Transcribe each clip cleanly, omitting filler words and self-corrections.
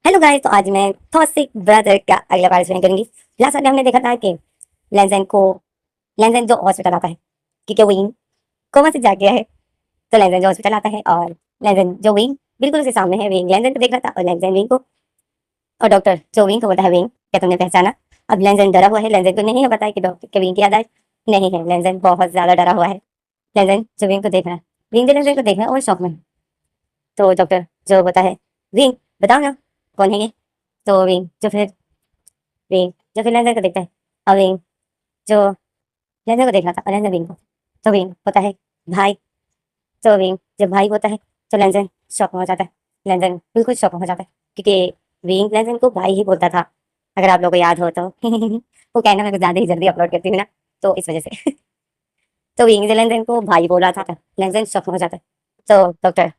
Hello guys, तो आज मैं टॉक्सिक ब्रदर का अगला पार्ट एक्सप्लेन करूंगी। लास्ट टाइम हमने देखा था कि लेंजन को लेंजन जो हॉस्पिटल आता है क्योंकि विंग कोमा से जाग गया है। तो लेंजन जो हॉस्पिटल आता है और लेंजन जो विंग बिल्कुल उसके सामने है। विंग लेंजन को देख रहा था और लेंजन विंग को, और डॉक्टर जो विंग को बोलता है, विंग क्या तुमने पहचाना? अब लेंजन डरा हुआ है। लेंजन को नहीं पता है कि डॉक्टर के विंग की याद नहीं है। लेंजन बहुत ज्यादा डरा हुआ है। लेंजन जो विंग को देख रहा है, विंग जो लेंजन को देख रहा है और शौक में है। तो डॉक्टर जो बोलता है, विंग बताओ ना कौन है ये? तो विंग जो फिर लेंजर को देखता है और विंग जो लेंजर को देख रहा था और लेंजर विंग को, तो विंग होता है भाई। तो विंग जब भाई होता है तो लेंजर शॉक में हो जाता है। लेंजर बिल्कुल शॉक में हो जाता है क्योंकि विंग लेंजर को भाई ही बोलता था, अगर आप लोगों को याद हो तो। वो कहना मेरे को ज्यादा ही जल्दी अपलोड करती हूँ ना, तो इस वजह से। तो विंग जो लेंजर को भाई बोल रहा था, लेंजर शॉक में हो जाता है। तो डॉक्टर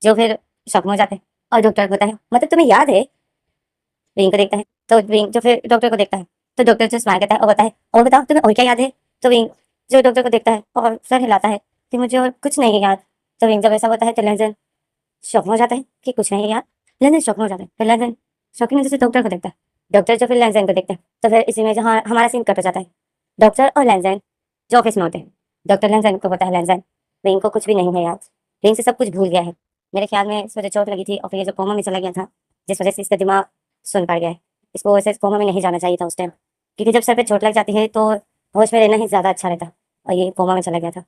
जो फिर शॉक में हो जाते हैं और डॉक्टर को होता है, मतलब तुम्हें याद है? विंग को देखता है तो विंग जो फिर डॉक्टर को देखता है, तो डॉक्टर जो स्माइल करता है और बताए, और बताओ तुम्हें और क्या याद है? तो विंग जो डॉक्टर को देखता है और सर हिलाता है कि मुझे और कुछ नहीं है याद। तो विंग जब ऐसा होता है तो लेंजन शॉक में हो जाता है कि कुछ नहीं है याद। लेंजन शॉक में हो जाता है, फिर लेंजन शॉकिंग नजर से डॉक्टर को देखता है। डॉक्टर जो फिर लेंजन को देखता है, तो फिर इसी में जहाँ हमारा सीन कट हो जाता है। डॉक्टर और लेंजन जो ऑफिस में होते हैं, डॉक्टर लेंजन को होता है, लेंजन विंग को कुछ भी नहीं है याद। विंग से सब कुछ भूल गया है। मेरे ख्याल में इस वजह चोट लगी थी और फिर ये जो कोमा में चला गया था, जिस वजह से इसका दिमाग सुन पड़ गया है। इसको वैसे कोमा में नहीं जाना चाहिए था उस टाइम, क्योंकि जब सर पे चोट लग जाती है तो होश में रहना ही ज़्यादा अच्छा रहता। और ये कोमा में चला गया था,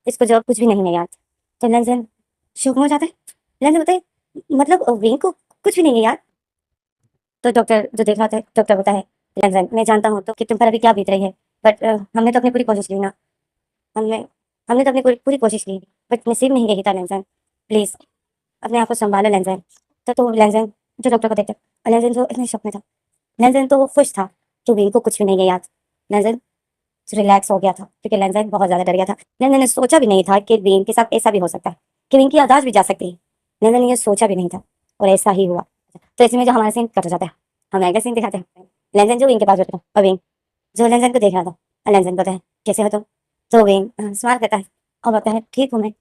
इसको जो कुछ भी नहीं है याद। तो लेंजन शौक में हो जाता है। लेंजन बताए, मतलब विंग को कुछ भी नहीं है याद। तो डॉक्टर जो देख रहा था, डॉक्टर बताए, लेंजन मैं जानता हूँ तो कि तुम पर अभी क्या बीत रही है, बट हमने तो अपनी पूरी कोशिश की ना। हमने हमने तो अपनी पूरी पूरी कोशिश की, बट नसीब में ही यही था। लेंजन प्लीज़ अपने आप को संभालो लेंजन। तो लेंजन जो डॉक्टर को देखता है, और लेंजन जो इतने शौक में था, लेंजन तो वो खुश था कि विंग को कुछ भी नहीं है याद। लेंजन रिलैक्स हो गया था क्योंकि लेंजन बहुत ज़्यादा डर गया था। लेंजन ने सोचा भी नहीं था कि विंग के साथ ऐसा भी हो सकता है, कि विंग की याददाश्त भी जा सकती है। लेंजन ने ये सोचा भी नहीं था और ऐसा ही हुआ। तो इसमें जो हमारा सीन कट हो जाता है, हम अगला सीन दिखाते हैं। लेंजन जो विंग के पास बैठा था और विंग जो लेंजन को देख रहा था, और लेंजन कहता है, कैसे हो तुम? तो विंग स्माइल करता है और बोलता है, ठीक हूँ मैं।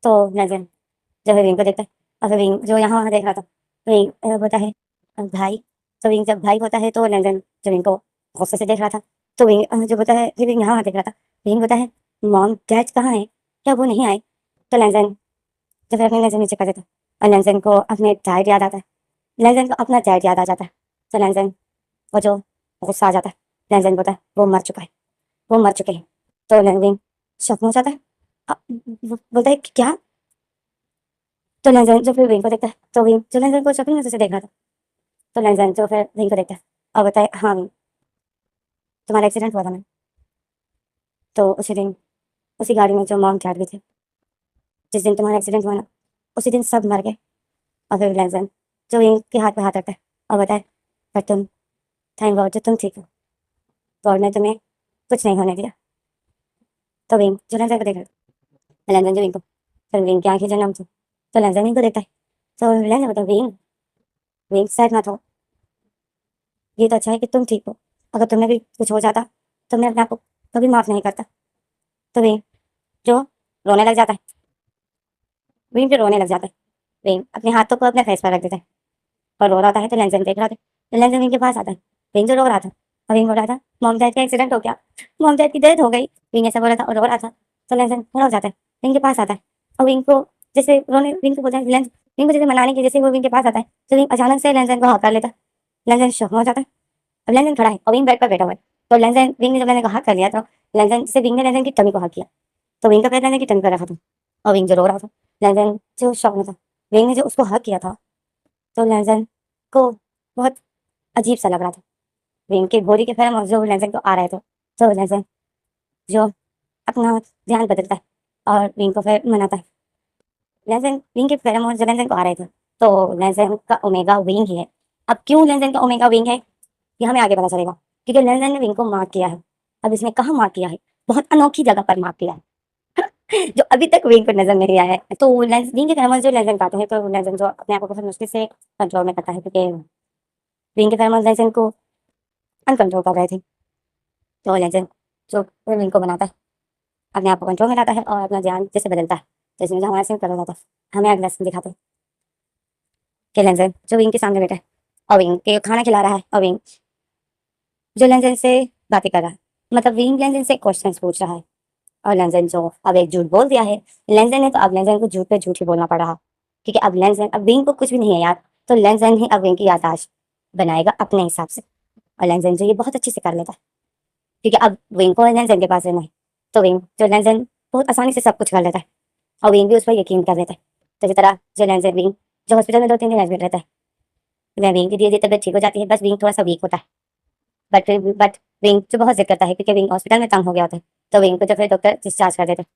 तो लेंजन जो है विंग को देखता है, और फिर विंग जो यहाँ वहाँ देख रहा था, विंग बोलता है, भाई। तो विंग जब भाई होता है तो लेंजन जो विंग को गुस्से से देख रहा था, तो विंग जो बोलता है, फिर विंग यहाँ वहाँ देख रहा था। विंग बोलता है, मॉम डैड कहाँ है, क्या वो नहीं आए? तो लेंजन जब अपने लेंजन नीचे कर देता है और लेंजन को अपने डैड याद आता है। लेंजन को अपना डैड याद आ जाता है। तो लेंजन वो जो गुस्सा आ जाता है। लेंजन बोलता है, वो मर चुका है, वो मर चुके हैं। तो विंग शॉक में हो जाता है। अ, वो बोलता है कि क्या? तो लेंजन जो फिर विंग को देखता है, तो विंग जो लेंजन को शॉकिंग नजर से देख रहा था, तो लेंजन जो फिर विंग को देखता है और बताए, हाँ विंग, तुम्हारा एक्सीडेंट हुआ था ना। तो उसी दिन उसी गाड़ी में जो मॉम डैड भी थे, जिस दिन तुम्हारा एक्सीडेंट हुआ ना, उसी दिन सब मर गए। और फिर लेंजन जो विंग के हाथ पे हाथ रखता है और बताए, पर तुम, थैंक गॉड जो तुम ठीक हो, गॉड ने तुम्हें कुछ नहीं होने दिया। तो विंग जो लेंजन को देख रहा था, लेंजन जो विंग को, फिर विंग की आंखें जो नम थी, तो लेंजन विंग को देखता है। तो लेंजन बताए, विंग, विंग सैड मत हो, ये तो अच्छा है कि तुम ठीक हो। अगर तुम्हें भी कुछ हो जाता तो मैं अपने आप को कभी माफ नहीं करता। तो विंग जो रोने लग जाता है, विंग जो रोने लग जाता है, विंग अपने हाथों को अपने फेस पर रख देता है और रो रहा था। है तो लेंजन देख रहा था। तो लेंजन विंग के पास आता है। विंग जो रो रहा था और विंग बोल रहा था, मॉम डैड का एक्सीडेंट हो गया, मॉम डैड की डेथ हो गई। विंग ऐसा बोल रहा था और रो रहा था। तो लेंजन खड़ा हो जाता है, विंग के पास आता है और विंग को जैसे रोने, विंग को बोलता है, विंग को जैसे मनाने की, जैसे वो विंग के पास आता है तो विंग अचानक से लेंजन को हक कर लेता है। लेंजन शॉक हो जाता है। अब लेंजन खड़ा है और विंग बेड पर बैठा हुआ है। तो लेंजन विंग ने जब लेंजन को हक कर लिया, तो लेंजन से विंग ने लेंजन की टमी को हक किया। तो विंग का पैर लेंजन की टमी पर रखा था और विंग जो रो रहा था। लेंजन जो शॉक में था, विंग ने जो उसको हक किया था, तो लेंजन को बहुत अजीब सा लग रहा था। विंग के गोली के फेरम जो लेंजन को आ रहे थे, तो लेंजन जो अपना ध्यान बदलता है और विंग को फिर मनाता है। लेंजन विंग के फेरम जो लेंजन को आ रहे थे, तो लेंजन का ओमेगा विंग ही है। अब क्यों लेंजन का ओमेगा विंग है, ये हमें आगे पता चलेगा, क्योंकि लेंजन ने विंग को मार्क किया है। अब इसने कहाँ मार्क किया है? बहुत अनोखी जगह पर मार्क किया है, जो अभी तक विंग को नजर नहीं आया है। तो विंग के फेरम जो लेंजन पाते हैं, तो लेंजन जो अपने आप को बहुत मुश्किल से कंट्रोल में करता है, क्योंकि विंग के फेरम लेंजन को अनकंट्रोल कर रहे थे। तो लेजेंड जो विंग को बनाता है, अपने आप को कंट्रोल में लाता है और अपना ध्यान जैसे बदलता है, तो इसमें जो हमारा सीन कर रहा था, हमें अगला सीन दिखाते हैं कि लेजेंड जो विंग के सामने बैठा है अविंग के खाना खिला रहा है। अविंग जो लेंजन से बातें कर रहा है, मतलब विंग लेंजन से क्वेश्चन पूछ रहा है। और लेंजन जो अब एक झूठ बोल दिया है लेंजन ने, तो अब लेंजन को झूठ पे झूठ ही बोलना पड़ रहा, क्योंकि अब लेंजन, अब विंग को कुछ भी नहीं है याद, तो लेंजन ही अब विंग की याददाश्त बनाएगा अपने हिसाब से। और लेंजन जो ये बहुत अच्छे से कर लेता है, क्योंकि अब विंग को लेंजन के पास रहना है, तो विंग जो लेंजन बहुत आसानी से सब कुछ कर लेता है, और विंग भी उस पर यकीन कर लेता है। तो इसी तरह जो लेंजन विंग जो हॉस्पिटल में 2-3 दिन एडमिट रहता है, वह विंग की धीरे धीरे तबियत ठीक हो जाती है, बस विंग थोड़ा सा वीक होता है। बट विंग जो बहुत जिद करता है, क्योंकि विंग हॉस्पिटल में तंग हो गया होता है, तो विंग को जो फिर डॉक्टर डिस्चार्ज कर देते हैं।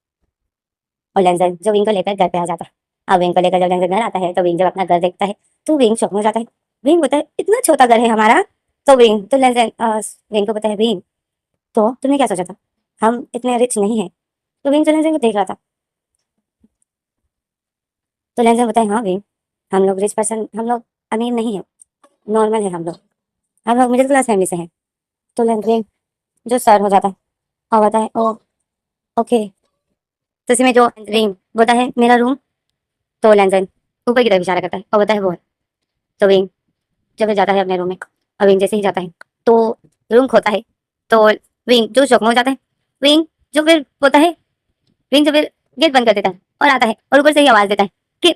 और लेंजन जो विंग को लेकर घर पे आ जाता है। अब विंग को लेकर जब लेंजन घर आता है, तो विंग जब अपना घर देखता है, तो विंग शौक में हो जाता है। विंग बोलता है इतना छोटा घर है हमारा। तो विंग तो लेंजन विंग को पता है, विंग तो तुमने क्या सोचा था, हम इतने रिच नहीं है। तो विंग तो लेंजन को देख रहा था, तो लेंजन बताए हाँ विंग, हम लोग रिच पर्सन, हम लोग अमीर नहीं है, नॉर्मल है हम लोग मिडिल क्लास फैमिली से हैं। तो लेंजन जो सर हो जाता है और बताए ओ ओके। तो इसी में जो विंग बोलता है मेरा रूम, तो लेंजन ऊपर की तरफ इशारा करता है और बताए वो है। तो विंग जब वो जाता है अपने रूम में, और विंग जैसे ही जाता है, तो रूम खोता है, तो विंग जो शौक में हो जाता है। विंग जो फिर बोलता है, विंग जो फिर गेट बंद कर देता है और आता है, और ऊपर से ही आवाज देता है कि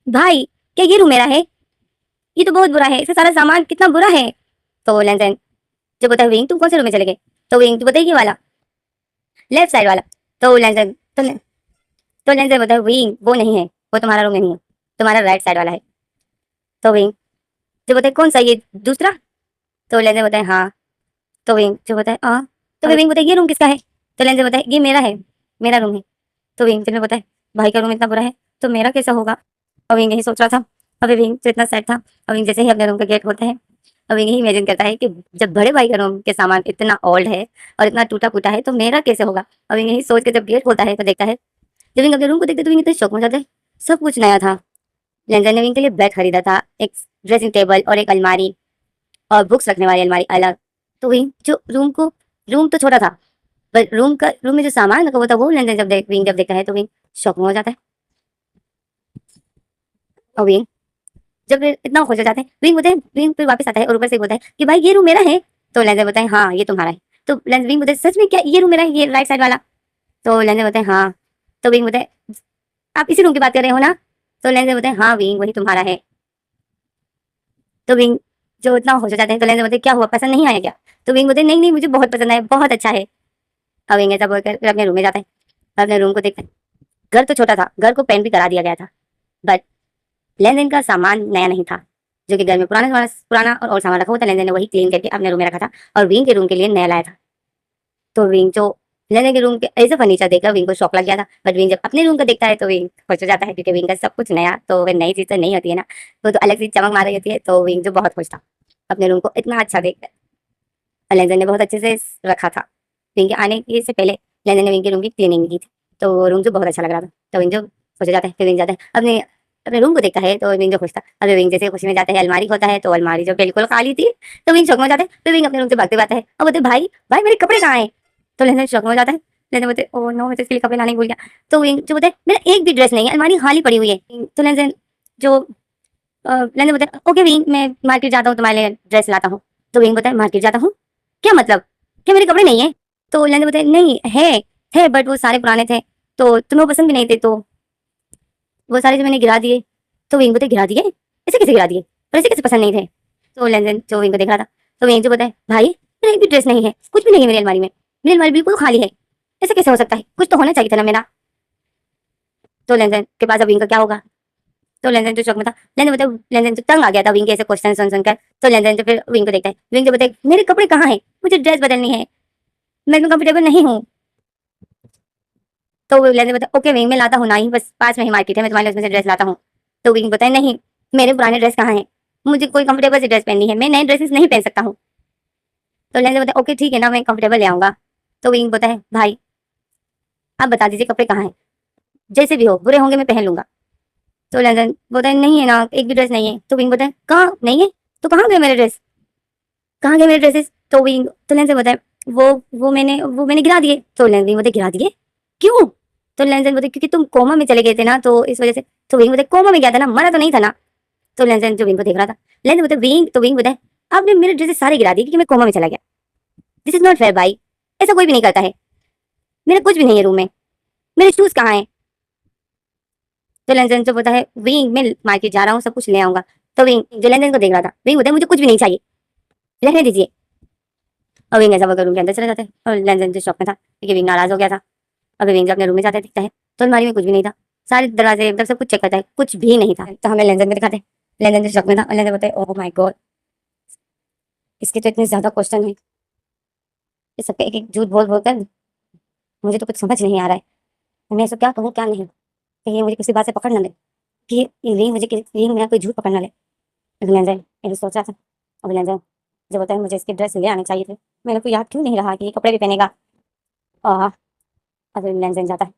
भाई क्या ये रूम मेरा है, ये तो बहुत बुरा है, इसका सारा सामान कितना बुरा है। तो लेंजन जो बोलता है विंग तुम कौन से रूम में चले गए, तो विंग तो बताइए वाला, लेफ्ट साइड वाला। तो लेंजन तो लेंजन बोलता है विंग वो नहीं है, वो तुम्हारा रूम नहीं है, तुम्हारा राइट साइड वाला है। तो विंग जो बोलता है कौन सा, ये दूसरा। तो लेंजन बोलता है हाँ। तो विंग जो बोलता है हाँ, तो फिर विंग बोलता है ये रूम किसका है। तो लेंजन बोलता है ये मेरा है, मेरा रूम है। तो विंग फिर बोलता है भाई का रूम इतना बुरा है तो मेरा कैसा होगा। और विंग यही सोच रहा था। और विंग जो इतना सैड था, और विंग जैसे ही अपने रूम का गेट खोलता है, और विंग यही इमेजिन करता है कि जब बड़े भाई का रूम के सामान इतना ओल्ड है और इतना टूटा फूटा है, तो मेरा कैसे होगा। और विंग यही सोच के जब गेट खोलता है, तो देखता है, जब विंग अपने रूम को देखते तो विंग इतने शौक में जाता है, सब कुछ नया था। लेंजर ने विंग के लिए बेड खरीदा था, एक ड्रेसिंग टेबल और एक अलमारी, और बुक्स रखने वाली अलमारी अलग। तो विंग जो रूम तो छोटा था, पर रूम में जो सामान रखा हुआ था, वो लेंजर विंग जब देखता है, तो विंग शौक में हो जाता है। और विंग जब फिर इतना खुश हो जाते हैं, विंग फिर वापस आता है और ऊपर से बोलता है कि भाई ये रूम मेरा है। तो लेंजर बोलता है हाँ ये तुम्हारा है। तो लेंजर विंग बोलता है सच में क्या ये रूम मेरा है, ये राइट साइड वाला। तो लेंजर बोलता है हाँ। तो विंग बोलता है आप इसी रूम की बात कर रहे हो ना। तो लेंजर बोलता है हाँ विंग वही तुम्हारा है। तो विंग जो इतना खुश हो जाते हैं, तो लेंजर बोलते हैं क्या हुआ, पसंद नहीं आया क्या। तो विंग बोलते हैं नहीं नहीं मुझे बहुत पसंद आया, बहुत अच्छा है। अब विंग ऐसा बोलकर फिर अपने रूम में जाता है, अपने रूम को देखता है। घर तो छोटा था, घर को पेंट भी करा दिया गया था, बट लेनदेन का सामान नया नहीं था। जो कि घर में पुराना और सामान रखा हुआ था, लेनदेन ने वही क्लीन करके अपने रूम में रखा था और विंग के रूम के लिए नया लाया था। तो विंग जो लेनदेन के रूम के ऐसे फर्नीचर देखकर विंग को शौक लग गया था, बट विंग जब अपने रूम का देखता है, तो विंग खुश हो जाता है, क्योंकि विंग का सब कुछ नया, तो वह नई चीज तो नहीं होती है ना, वो तो अलग सी चमक मार रही होती है। तो विंग जो बहुत खुश था अपने रूम को इतना अच्छा देखकर। लेनदेन ने बहुत अच्छे से रखा था। विंग के आने के से पहले लेनदेन ने विंग के रूम की क्लीनिंग की थी, तो वो रूम जो बहुत अच्छा लग रहा था। तो विंग जो खुश हो जाता है, फिर विंग जाता है अपने अपने रूम को देखता है, तो विंग जो खुश था। अब विंग जैसे खुशी में जाता है, अलमारी होता है, तो अलमारी जो बिल्कुल खाली थी, तो विंग शौक में हो जाता है। फिर विंग अपने रूम से भागते भागता है और बोलते भाई भाई मेरे कपड़े कहाँ हैं। तो लेनदेन शौक में हो जाता है। लेनदेन बोलते ओ नो मैं तो इसके लिए कपड़े लाने ही भूल गया। तो विंग जो बोलता है मेरा एक भी ड्रेस नहीं है, अलमारी खाली पड़ी हुई है। तो लेनदेन जो लेनदेन बोलता है ओके विंग मैं मार्केट जाता हूँ, तुम्हारे लिए ड्रेस लाता हूँ। तो विंग बोलता है मार्केट जाता हूँ, क्या मतलब, क्या मेरे कपड़े नहीं है। तो लेनदेन बोलता है नहीं है बट वो सारे पुराने थे, तो तुम्हें वो पसंद भी नहीं थे, तो वो सारे जो मैंने गिरा दिए। तो विंग बोलते गिरा दिए, ऐसे कैसे गिरा दिए, और ऐसे कैसे पसंद नहीं थे। तो लेनदेन जो विंग को देख रहा था, तो विंग जो बोलता है भाई मेरा एक भी ड्रेस नहीं है, कुछ भी नहीं है मेरी अलमारी में, मेरी अलमारी बिल्कुल खाली है, ऐसे कैसे हो सकता है, कुछ तो होना चाहिए था ना मेरा। तो लेनदेन के पास अब विंग का क्या होगा। तो लेनदेन जो शौक में था, लेनदेन तो तंग आ गया था विंग के ऐसे क्वेश्चन सुन कर। तो लेनदेन जो फिर विंग को देखता है, विंग जो बोलता है मेरे कपड़े कहाँ हैं, मुझे ड्रेस बदलनी है, मैं इतना कंफर्टेबल नहीं हूँ। तो लेनदेन बोलता है ओके विंग मैं लाता हूँ ना, ही बस पास में ही मार्केट है, मैं तुम्हारे लिए उसमें से ड्रेस लाता हूँ। तो विंग बोलता है नहीं मेरे पुराने ड्रेस कहाँ हैं, मुझे कोई कंफर्टेबल सी ड्रेस पहननी है, मैं नए ड्रेसेस नहीं पहन सकता हूँ। तो लेनदेन बोलता है ओके ठीक है ना, मैं कंफर्टेबल ले आऊंगा। तो विंग बोलता है भाई आप बता दीजिए कपड़े कहाँ हैं, जैसे भी हो बुरे होंगे मैं पहन लूंगा। तो लेनदेन बोलता है नहीं है ना, एक भी ड्रेस नहीं है। तो विंग बोलता है कहाँ नहीं है, तो कहाँ गए मेरे ड्रेस, कहाँ गए मेरे ड्रेसेस। तो विंग तो लेंजन बोलता है वो मैंने गिरा दिए। तो लेंजन बोलते गिरा दिए क्यों। तो लेंजन बोलते क्योंकि तुम कोमा में चले गए थे ना, तो इस वजह से। तो विंग बोलते कोमा में गया था ना, मरा तो नहीं था ना। तो लेंजन जो विंग को देख रहा था, लेंजन बोलता है विंग, तो विंग बोलता है आपने मेरे ड्रेसेस सारे गिरा दी क्योंकि मैं कोमा में चला गया। दिस इज नॉट फेयर भाई, ऐसा कोई भी नहीं करता है, मेरा कुछ भी नहीं है रूम में, मेरे शूज कहाँ हैं। तो लेंजन जो बोलता है विंग मैं मार्केट जा रहा हूँ, सब कुछ ले आऊंगा। तो विंग जो लेंजन को देख रहा था, विंग बोलता है मुझे कुछ भी नहीं चाहिए, रहने दीजिए। और विंग ऐसा बोलकर रूम के अंदर चला जाता है। और लेंजन जो शॉप में था क्योंकि विंग नाराज हो गया था, अभी विंग जब अपने रूम में जाता है दिखता है तो अलमारी में कुछ भी नहीं था, सारे दरवाजे एकदम सब कुछ चेक करता है, कुछ भी नहीं था। तो हमें लेंजन में दिखाते हैं, लेंजन जो शॉप में था और लेंजन बोलते हैं ओह माय गॉड, इसके तो इतने ज्यादा क्वेश्चन है, ये सबके एक एक झूठ बोल बोलकर मुझे तो कुछ समझ नहीं आ रहा है, मैं इसको क्या कहूँ क्या नहीं, कहीं ये मुझे किसी बात से पकड़ ना ले, कि ये रिंग मुझे रिंग मेरा कोई झूठ पकड़ ना ले। लेंजन ये सोच रहा था। अब लेंजन जो बोलता है मुझे इसकी ड्रेस ले आने चाहिए थे, मेरे को याद क्यों नहीं रहा कि ये कपड़े भी पहनेगा। और अब लेंजन जाता है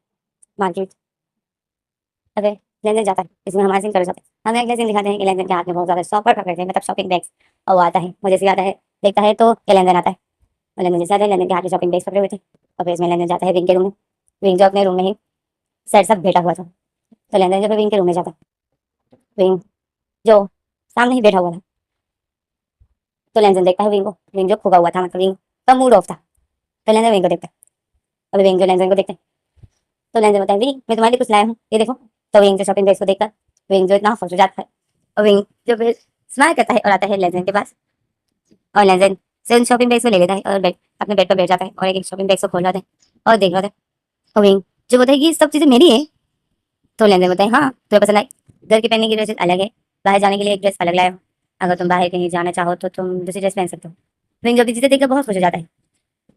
मार्केट। अबे लेंजन जाता है, इसमें हमारे सीन कर जाते हैं, हमें अगले सीन दिखाते हैं कि लेंजन के हाथ में बहुत ज्यादा शॉपर पकड़ते हैं, मतलब शॉपिंग बैग्स। और वो आता है, मुझे से आता है, देखता है तो ये लेंजन आता है, और लेंजन जैसे आता है लेंजन के हाथ में शॉपिंग बैग्स पकड़े हुए थे। और फिर इसमें लेंजन जाता है विंग के रूम में, विंग जो अपने रूम में ही सेट सब बैठा हुआ था। तो लेंजन जब विंग के रूम में जाता है, विंग जो सामने ही बैठा हुआ था, तो लेंजन देखता है विंग को, विंग जो खुगा हुआ था, मतलब विंग का मूड ऑफ था। तो लेंजन विंग को देखता है, अभी विंग जो लेंजन को देखता है, तो लेंजन बताया विंग मैं तुम्हारे लिए कुछ लाया हूँ, ये देखो। तो विंग जो शॉपिंग बैग्स को देखकर विंग जो इतना खुश हो जाता है, और विंग जो फिर स्माइल करता है और आता है लेंजन के पास, और लेंजन से उन शॉपिंग बैग्स को ले लेता है और अपने बेड पर बैठ जाता है और एक एक शॉपिंग बैग्स को खोल जाता है और देख रहा था। और विंग जो बताए कि ये सब चीजें मेरी है। तो लेंजन बताए हाँ तुम्हें पसंद आई, घर की पहनने की ड्रेस अलग है, बाहर जाने के लिए एक ड्रेस अलग लाया हो, अगर तुम बाहर कहीं जाना चाहो तो तुम दूसरी ड्रेस पहन सकते हो। विंग जो भी चीजें देखकर बहुत खुश हो जाता है।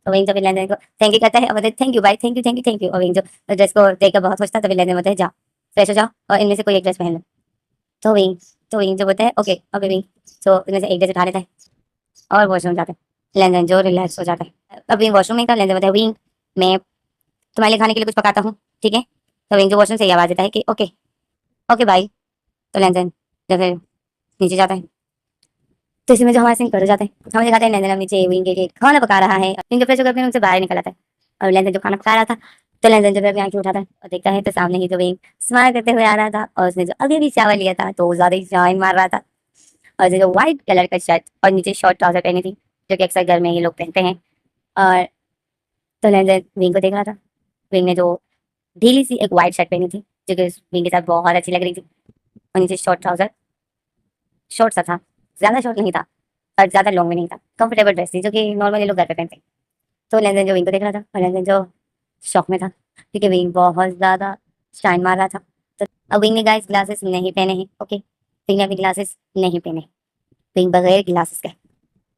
तो विंग जो फिर लेंजन को थैंक यू कहता है और बोलते थैंक यू भाई, thank you thank you thank you. और विंग जो ड्रेस को देखकर बहुत खुश था, तो फिर लेंजन बोलते हैं जाओ फ्रेश हो जाओ और इनमें से कोई एक ड्रेस पहन लो। तो विंग तो विंग जो बोलते हैं ओके ओके विंग, तो इनमें से एक ड्रेस उठा लेता है और वॉशरूम जाता है। लेंजन जो रिलैक्स हो जाता है। अब विंग वॉशरूम में था, लेंजन बोलता है विंग मैं तुम्हारे लिए खाने के लिए कुछ पकाता हूँ, ठीक है। तो विंग जो वॉशरूम से ये आवाज देता है कि ओके ओके भाई। तो लेंजन जो फिर नीचे जाता है, तो इसी में जो हमारे सिंह कर जाते हैं, हमें दिखाते हैं लेंजन अब नीचे विंग के खाना पका रहा है, विंग फ्रेश होकर अपने रूम से बाहर निकल आता है। और लेंजन जो खाना पका रहा था, तो लेंजन जो फिर अपनी आंखें उठाता है और देखता है तो सामने ही जो विंग स्माइल करते हुए आ रहा था, और उसने जो अभी भी चावल लिया था तो वो ज्यादा ही शाइन मार रहा था, और जो व्हाइट कलर का शर्ट और नीचे शॉर्ट ट्राउजर पहनी थी, जो कि अक्सर घर में ही लोग पहनते हैं। और तो लेंजन विंग को देख रहा था, विंग ने जो ढीली सी एक व्हाइट शर्ट पहनी थी, जो कि विंग के साथ बहुत अच्छी लग रही थी, और नीचे शॉर्ट ट्राउजर, शॉर्ट सा था, ज्यादा शॉर्ट नहीं था और ज्यादा लॉन्ग भी नहीं था, कंफर्टेबल ड्रेस थी जो कि नॉर्मली लोग घर पे पहनते हैं। तो लेंजन जो विंग को देख रहा था, और लेंजन जो शॉक में था क्योंकि विंग बहुत ज्यादा शाइन मार रहा था। तो अब विंग ने गाइस ग्लासेस नहीं पहने हैं, ओके, विंग ने अभी ग्लासेस नहीं पहने, विंग बगैर ग्लासेस का,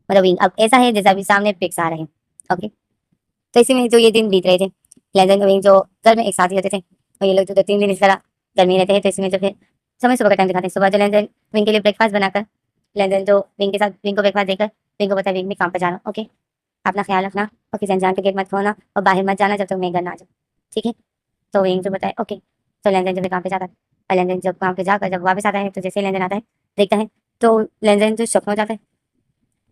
मतलब विंग अब ऐसा है जैसे अभी सामने पिक्स आ रहे हैं, ओके। तो इसी में जो ये दिन बीत रहे थे, लेंजन और विंग जो घर में एक साथ ही होते थे, और ये लोग जो 2-3 दिन इस तरह घर में रहते हैं। तो इसमें जो फिर समय सुबह का टाइम दिखाते हैं, सुबह जो लेंजन विंग के लिए ब्रेकफास्ट बनाकर, लेंजन जो विंग के साथ विंग को ब्रेकफास्ट देकर विंग को बताया विंग में काम पे जाना, ओके, अपना ख्याल रखना और किचन जान के गेट मत खोलना और बाहर मत जाना जब तक मैं घर ना आ जाऊँ, ठीक है। तो विंग जो बताए ओके। तो लेनदेन जब काम पे जाता है, और लेनदेन जब काम पे जाकर जब वापस आता है, तो जैसे ही लेनदेन आता है देखता है, तो लेनदेन जो शॉक में हो जाता है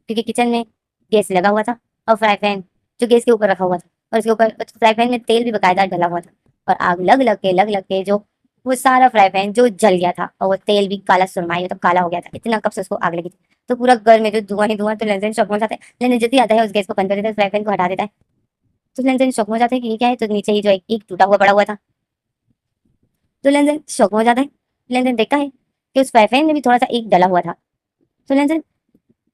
क्योंकि किचन में गैस लगा हुआ था और फ्राई पैन जो गैस के ऊपर रखा हुआ था, और उसके ऊपर फ्राई पैन में तेल भी बकायदा डला हुआ था, और आग लग लग के जो वो सारा फ्राई पैन जो जल गया था, और वो तेल भी काला सुरमाई मतलब काला हो गया था, इतना कब से उसको आग लगी थी। तो पूरा घर में जो धुआं ही धुआं। तो लेनदेन शॉक में हो जाता है, लेनदेन जल्दी आता है उस गैस को बंद कर देता है, फ्राई पैन को हटा देता है। तो लेनदेन शॉक में हो जाता है कि ये क्या है, तो नीचे ही जो एक टूटा हुआ पड़ा हुआ था। तो लेनदेन शॉक में हो जाता है, लेनदेन देखता है कि उस फ्राई पैन में भी थोड़ा सा एक डला हुआ था। तो लेनदेन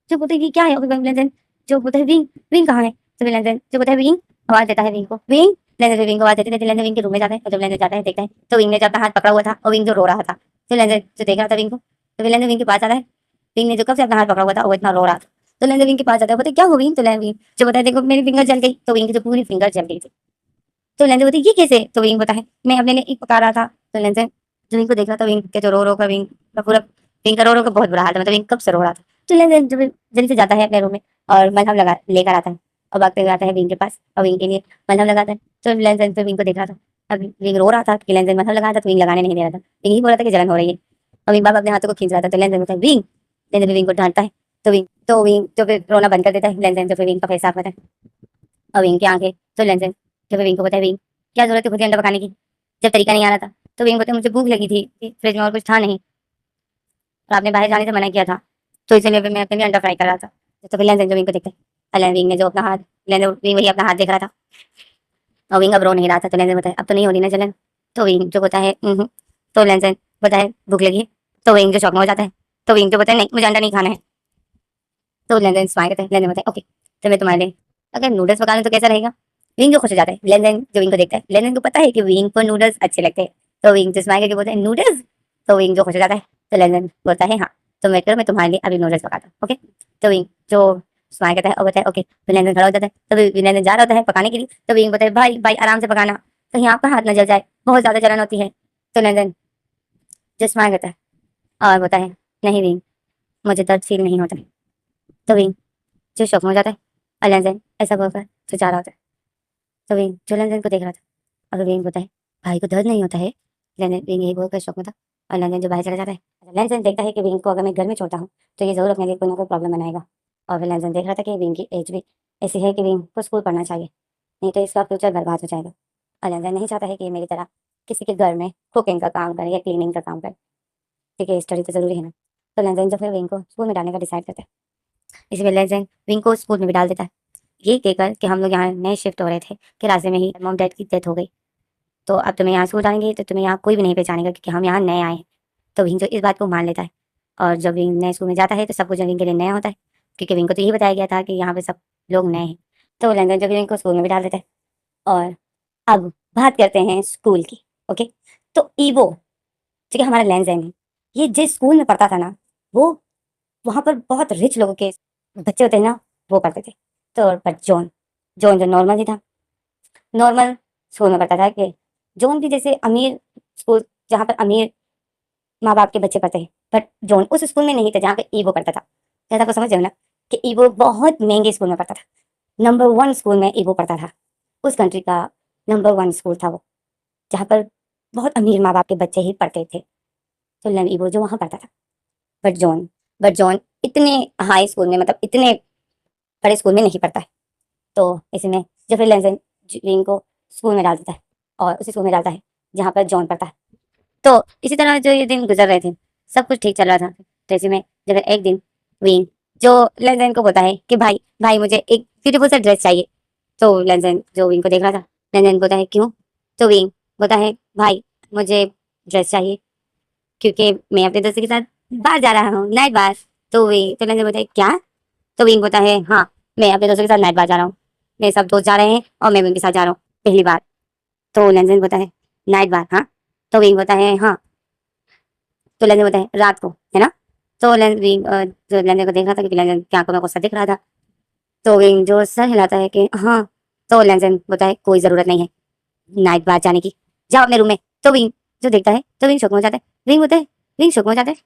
जो बोलते हैं कि क्या है, और लेनदेन जो बोलता है विंग, विंग कहाँ है। तो लेनदेन जो बोलता है विंग, आवाज देता है विंग को, विंग। लेनदेन जो विंग को आवाज देते थे, लेनदेन विंग के रूम में जाता है, और जब लेनदेन जाता है देखता है तो विंग ने जो अपना हाथ पकड़ा हुआ था और विंग जो रो रहा था। तो लेनदेन जो देख रहा था विंग को, तो लेनदेन विंग के पास आता है, विंग ने जो कब से अपना हाथ पकड़ा हुआ था वो इतना रो रहा था। तो लेनदेन विंग के पास आता है, बोलते क्या हो विंग। तो लेनदेन विंग जो बताया देखो मेरी फिंगर जल गई, तो विंग की जो पूरी फिंगर जल गई थी। तो लेनदेन बोलती ये कैसे। तो विंग बताए मैं अपने लिए एक पका रहा था। तो लेनदेन जो विंग को देख रहा था, विंग के जो रो रो कर विंग का पूरा, विंग का रो रो का बहुत बुरा हाल था, मतलब विंग कब से रो रहा था। तो लेनदेन जब जल्दी से जाता है अपने रूम में और मलहम लगा लेकर आता है, और भागते हुए आता है विंग के पास और विंग के लिए मलहम लगाता है। तो लेनदेन तो विंग को देख रहा था, अब विंग रो रहा था कि लेनदेन मलहम लगाया था, तो विंग लगाने नहीं दे रहा था, विंग ही बोल रहा था कि जलन हो रही है, और विंग बाबा अपने हाथों को खींच रहा था। तो लेनदेन बोलता है विंग, लेनदेन विंग को डांटता है। तो विंग जो फिर रोना बंद कर देता है। लेनदेन जो फिर विंग का फेस साफ करता है और विंग की आंखें। तो लेनदेन जो फिर विंग को बोलता है विंग क्या जरूरत है खुद ही अंडा पकाने की, जब तरीका नहीं आ रहा था। तो विंग बोलते मुझे भूख लगी थी, फ्रिज में और कुछ था नहीं। और आपने बाहर जाने से मना किया था, तो इसलिए फिर मैं अपने लिए अंडा फ्राई कर रहा था। तो फिर लेंस जो विंग को देखते हैं, विंग ने जो अपना हाथ, लेंस विंग वही अपना हाथ देख रहा था और विंग अब रो नहीं रहा था। तो लेंस बताए अब तो नहीं हो रही ना जलन। तो विंग जो होता है तो लेंस बताए भूख लगी है। तो विंग जो शौक में हो जाता है। तो विंग जो बताए नहीं मुझे अंडा नहीं खाना है। तो लेंस स्माइल करते हैं, लेंस बताए ओके तो मैं तुम्हारे लिए अगर नूडल्स पका लूं तो कैसा रहेगा। विंग जो खुश हो जाता है, लेंस जो विंग को देखता है, लेंस को पता है कि विंग को नूडल्स अच्छे लगते हैं। तो विंग जो स्माइल करके बोलते हैं नूडल्स। तो विंग जो खुश हो जाता है। तो लेंस बोलता है हाँ तो वेट करो मैं तुम्हारे लिए अभी नूडल्स पकाता हूँ ओके। तो विंग जो स्माइल करता है और बताए ओके। तो लेंस खड़ा हो जाता है, तो लेंस जा रहा होता है पकाने के लिए। तो विंग बताए भाई भाई आराम से पकाना, कहीं आपका हाथ न जल जाए, बहुत ज्यादा जलन होती है। तो लेंस जो स्माइल करता है और बोलता है नहीं विंग मुझे दर्द फील नहीं होता है। तो विंग जो शौक में हो जाता है और लेंस ऐसा बोलकर तो जा रहा होता है। तो विंग जो लेंस को देख रहा था, अगर विंग होता है भाई को दर्द नहीं होता है। लेंस विंग यही बोलकर शौक में था और लेंस जो बाहर चला जाता है। लेंस देखता है कि विंग को अगर मैं घर में छोड़ता हूँ तो ये जरूर अपने लिए कोई ना कोई प्रॉब्लम बनाएगा। और फिर लेंस देख रहा था कि विंग की एज भी ऐसी है कि विंग को स्कूल पढ़ना चाहिए, नहीं तो इसका फ्यूचर बर्बाद हो जाएगा। और लेंस नहीं चाहता है कि ये मेरी तरह किसी के घर में कुकिंग का काम करे या क्लीनिंग का काम करे, क्योंकि स्टडी तो जरूरी है ना। तो लेंस जो फिर विंग को स्कूल में डालने का डिसाइड करता है। इसमें लेंस विंग को स्कूल में भी डाल देता है। ये कहकर कि हम लोग यहाँ नए शिफ्ट हो रहे थे कि रास्ते में ही मॉम डैड की डेथ हो गई, तो अब तुम्हें यहाँ स्कूल डालेंगे तो तुम्हें यहाँ कोई भी नहीं पहचानेगा क्योंकि हम यहाँ नए आए हैं। तो विंग जो इस बात को मान लेता है और जब विंग नए स्कूल में जाता है तो सब कुछ विंग के लिए नया होता है, क्योंकि विंग को तो यही बताया गया था कि यहाँ पे सब लोग नए हैं। तो लंदन जब विंग को स्कूल में भी डाल देता है। और अब बात करते हैं स्कूल की ओके। तो ईवो जो कि हमारा लेंस है, ये जिस स्कूल में पढ़ता था ना, वो वहाँ पर बहुत रिच लोगों के बच्चे होते हैं ना, वो पढ़ते थे। तो पर जॉन जॉन जो नॉर्मल ही था, नॉर्मल स्कूल में पढ़ता था कि जॉन भी जैसे अमीर स्कूल जहाँ पर अमीर माँ बाप के बच्चे पढ़ते हैं, बट जॉन उस स्कूल में नहीं था जहाँ पे ईवो पढ़ता था। जैसा आपको समझ रहे हो ना कि ईवो बहुत महंगे स्कूल में पढ़ता था, नंबर 1 स्कूल में ईवो पढ़ता था। उस कंट्री का नंबर 1 स्कूल था वो, जहाँ पर बहुत अमीर माँ बाप के बच्चे ही पढ़ते थे। तो ईवो जो वहाँ पढ़ता था। बट जॉन बट जॉन इतने हाई स्कूल में, मतलब इतने बड़े स्कूल में नहीं पढ़ता है। तो इसमें जेफरी लेंसन विंग को स्कूल में डाल देता है और उसी स्कूल में डालता है जहाँ पर जॉन पढ़ता है। तो इसी तरह जो ये दिन गुजर रहे थे, सब कुछ ठीक चल रहा था। तो इसी में जब एक दिन विंग जो लेंसन को बोलता है कि भाई भाई मुझे एक ब्यूटीफुल सा ड्रेस चाहिए। तो लेंसन जो विंग को देख रहा था, लेंसन बोलता है क्यों। तो विंग बोलता है भाई मुझे ड्रेस चाहिए क्योंकि मैं अपने दोस्तों के साथ बाहर जा रहा हूँ, नाइट बार। तो विंग तो लेंसन बोलता है क्या। तो विंग बोलता है हाँ मैं अपने दोस्तों के साथ नाइट बार जा रहा हूँ, मेरे सब दोस्त जा रहे हैं और मैं भी उनके साथ जा रहा हूँ पहली बार। तो लेंसन बोलता है नाइट बार हाँ। तो विंग बोलता है हाँ। तो लेंसन बोलता है रात को है ना। तो विंग जो लेंसन को देख रहा था क्योंकि लेंसन की आंखों में गुस्सा दिख रहा था। तो विंग जो सर हिलाता है कि हाँ। तो लेंसन बोलता है कोई जरूरत नहीं है नाइट बार जाने की, जाओ अपने रूम में। तो विंग जो देखता है तो विंग शौक में हो जाता है। विंग शौक में हो जाता है।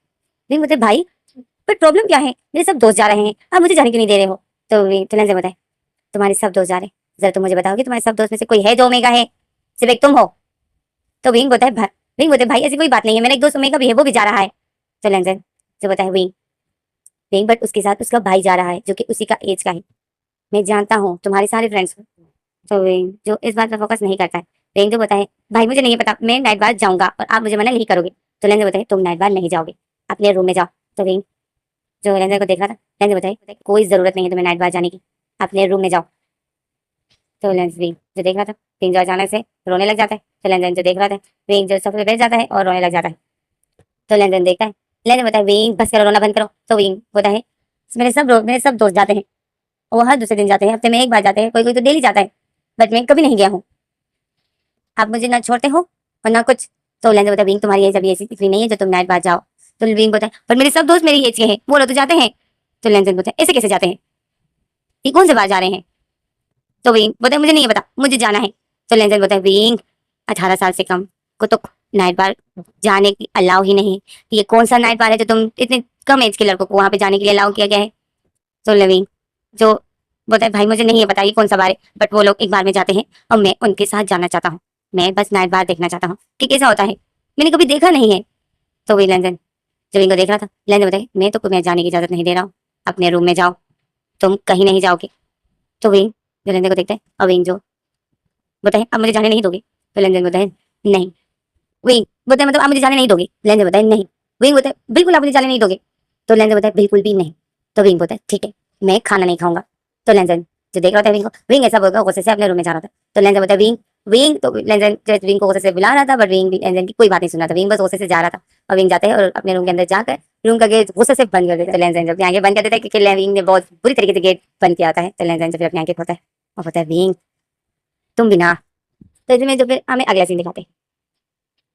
विंग बोलते भाई पर प्रॉब्लम क्या है, मेरे सब दोस्त जा रहे हैं आप मुझे जाने क्यों नहीं दे रहे हो। तो विंग तो लेंसन बताए तुम्हारे सब दोस्त जा रहे हैं, जरा तुम मुझे बताओगे तुम्हारे सब दोस्त में से कोई है जो ओमेगा है, सिर्फ एक तुम हो। तो विंग बोलते भाई ऐसी कोई बात नहीं है, मेरा एक दोस्त ओमेगा भी है वो भी जा रहा है। तो लेंसन जो बताए विंग विंग बट उसके साथ उसका भाई जा रहा है जो कि उसी का एज का है, मैं जानता हूँ तुम्हारे सारे फ्रेंड्स को। तो विंग जो इस बात पर फोकस नहीं करता है। विंग जो बताए भाई मुझे नहीं पता मैं नाइट बार जाऊंगा और आप मुझे मना नहीं करोगे। तो लेंसन बताए तुम नाइट बार नहीं जाओगे, अपने रूम में जाओ। तो विंग जो लेंसन को देख रहा था, लेंसन बताए कोई जरूरत नहीं है तुम्हें नाइट बार जाने की, अपने रूम में जाओ। तो लेंस विंग जो देख रहा था, विंग जो अचानक से रोने लग जाता है। तो लेंसन जो देख रहा था, विंग जो सोफे पे बैठ जाता है और रोने लग जाता है। तो लेंसन देखता है, लेंसन बोलता है विंग बस करो रोना बंद करो। तो विंग बोलता है मेरे सब दोस्त जाते हैं, वो हर दूसरे दिन जाते हैं, हफ्ते में एक बार जाते हैं, कोई कोई तो डेली जाता है, बट मैं कभी नहीं गया हूँ। आप मुझे ना छोड़ते हो और ना कुछ। तो लेंसन बोलता है विंग तुम्हारी एज अभी ऐसी इतनी नहीं है जो तुम नाइट बार जाओ। तो विंग बोलता है पर मेरे सब दोस्त मेरी एज के हैं, वो लोग तो जाते हैं। तो लेंसन बोलता है ऐसे कैसे जाते हैं, ये कौन से बार जा रहे हैं। तो विंग बोलता है मुझे नहीं पता मुझे जाना है। तो लेंसन बोलता है विंग 18 साल से कम को तो नाइट बार जाने की अलाउ ही नहीं, ये कौन सा नाइट बार है जो तुम इतने कम एज के लड़कों को वहां पे जाने के लिए अलाउ किया गया है। तो लविंग जो बोलता है भाई मुझे नहीं है पता ये कौन सा बार है, बट वो लोग एक बार में जाते हैं और मैं उनके साथ जाना चाहता हूँ, मैं बस नाइट बार देखना चाहता हूँ कि कैसा होता है, मैंने कभी देखा नहीं है। तो वही लेंसन जो विंग को देख रहा था, लेंसन बताए मैं तो तुम्हें जाने की इजाजत नहीं दे रहा हूँ, अपने रूम में जाओ, तुम कहीं नहीं जाओगे। तो विंग जो लेंसन को देखता है और विंग जो बताए अब मुझे जाने नहीं दोगे। तो लेंसन बताए नहीं। विंग बोलते हैं मतलब आप मुझे जाने नहीं दोगे। लेंसन बताए नहीं। विंग बोलता है बिल्कुल आप मुझे जाने नहीं दोगे। तो लेंजन बोलता है बिल्कुल भी नहीं। तो विंग बोलता है ठीक है, मैं खाना नहीं खाऊंगा। तो लेंजन जो देख रहा था विंग को, विंग ऐसा बोलकर गुस्से से अपने रूम में जा रहा था। तो लेंजन बोलता है विंग, विंग। तो लेंजन जो विंग को गुस्से से बुला रहा था, बट विंग लेंजन की कोई बात नहीं सुन रहा था। विंग बस गुस्से से जा रहा था। और विंग जाते हैं और अपने रूम के अंदर जाकर रूम का गेट गुस्से से बंद कर देता है। लेंजन जब आगे बंद कर देता है क्योंकि विंग ने बहुत बुरी तरीके से गेट बंद किया होता है। तो लेंजन जब अपनी आंखें खोलता है और बोलता है विंग तुम भी ना। तो इसमें जो फिर हमें अगला सीन दिखाते हैं